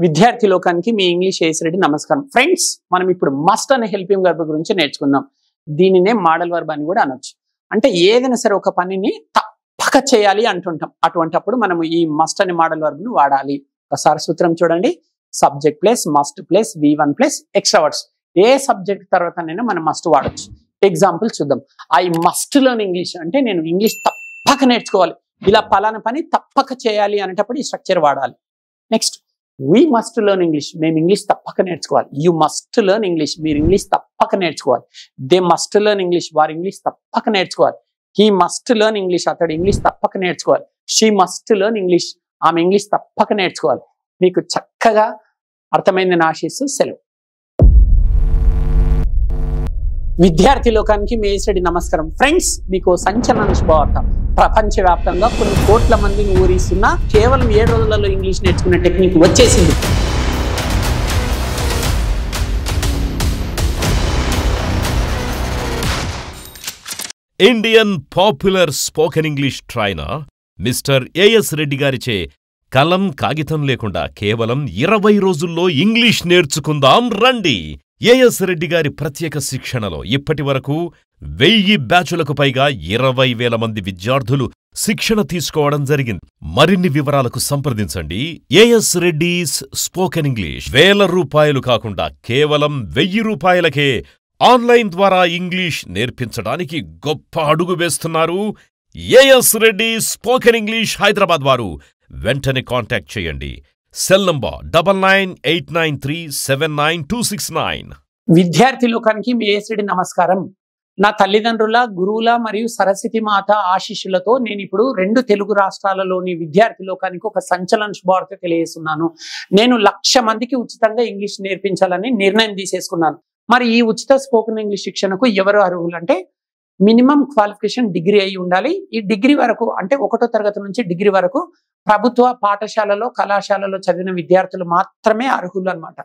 విద్యార్థి లోకానికి మీ ఇంగ్లీష్ ఏసిరెడ్డి నమస్కారం. ఫ్రెండ్స్, మనం ఇప్పుడు మస్ట్ అనే హెల్పింగ్ వర్బ్ గురించి నేర్చుకుందాం. దీనినే మోడల్ వర్బ్ అని కూడా అనొచ్చు. అంటే ఏదైనా సరే ఒక పనిని తప్పక చేయాలి అంటుంటాం. అటువంటప్పుడు మనం ఈ మస్ట్ అనే మోడల్ వర్బ్ ను వాడాలి. ఒకసారి సూత్రం చూడండి. Subject plus must plus V1 plus extra words. ఏ సబ్జెక్ట్ తర్వాతనైనా మనం మస్ట్ వాడచ్చు. ఎగ్జాంపుల్ చూద్దాం. ఐ మస్ట్ లెర్న్ ఇంగ్లీష్ అంటే నేను ఇంగ్లీష్ తప్పక నేర్చుకోవాలి. ఇలా పలానా పని తప్పక చేయాలి అనేటప్పుడు ఈ స్ట్రక్చర్ వాడాలి. Next, we must learn English. మేము ఇంగ్లీష్ తప్పక నేర్చుకోవాలి. You must learn English. మీరు ఇంగ్లీష్ తప్పక నేర్చుకోవాలి. They must learn English. వారు ఇంగ్లీష్ తప్పక నేర్చుకోవాలి. He must learn English. అతడు ఇంగ్లీష్ తప్పక నేర్చుకోవాలి. She must learn English. ఆమె ఇంగ్లీష్ తప్పక నేర్చుకోవాలి. మీకు చక్కగా అర్థమైందని ఆశిస్తూ సెలవు. విద్యార్థి లోకానికి మీ ఏసిరెడ్డి నమస్కారం. ఫ్రెండ్స్, మీకు సంచలన శుభవార్త. ప్రపంచవ్యాప్తంగా కొన్ని కోట్ల మందిని ఊరిస్తున్న కేవలం 7 రోజులలో ఇంగ్లీష్ నేర్చుకునే టెక్నిక్ వచ్చేసింది. Indian popular spoken English trainer mister AS Reddy గారిచే కలం కాగితం లేకుండా కేవలం 20 రోజుల్లో ఇంగ్లీష్ నేర్చుకుందాం రండి. ఏఎస్ రెడ్డి గారి ప్రత్యేక శిక్షణలో ఇప్పటి వరకు 1000 బ్యాచులకు పైగా 20,000 మంది విద్యార్థులు శిక్షణ తీసుకోవడం జరిగింది. మరిన్ని వివరాలకు సంప్రదించండి. As Reddy's spoken English. ₹1000 కాకుండా కేవలం ₹1000కే ఆన్లైన్ ద్వారా ఇంగ్లీష్ నేర్పించడానికి గొప్ప అడుగు వేస్తున్నారు AS Reddy spoken English Hyderabad వారు. వెంటనే కాంటాక్ట్ చేయండి. Cell number 9989379269. విద్యార్థి లోకానికి మీ ఏసిరెడ్డి నమస్కారం. నా తల్లిదండ్రుల, గురువుల మరియు సరస్వతి మాత ఆశీస్సులతో నేను ఇప్పుడు 2 తెలుగు రాష్ట్రాలలోని విద్యార్థి లోకానికి ఒక సంచలన శుభవార్త తెలియజేస్తున్నాను. నేను 1,00,000 మందికి ఉచితంగా ఇంగ్లీష్ నేర్పించాలని నిర్ణయం తీసేసుకున్నాను. మరి ఈ ఉచిత స్పోకెన్ ఇంగ్లీష్ శిక్షణకు ఎవరు అర్హులు అంటే మినిమం క్వాలిఫికేషన్ డిగ్రీ అయి ఉండాలి. ఈ డిగ్రీ వరకు అంటే 1వ తరగతి నుంచి డిగ్రీ వరకు ప్రభుత్వ పాఠశాలలో, కళాశాలలో చదివిన విద్యార్థులు మాత్రమే అర్హులు అన్నమాట.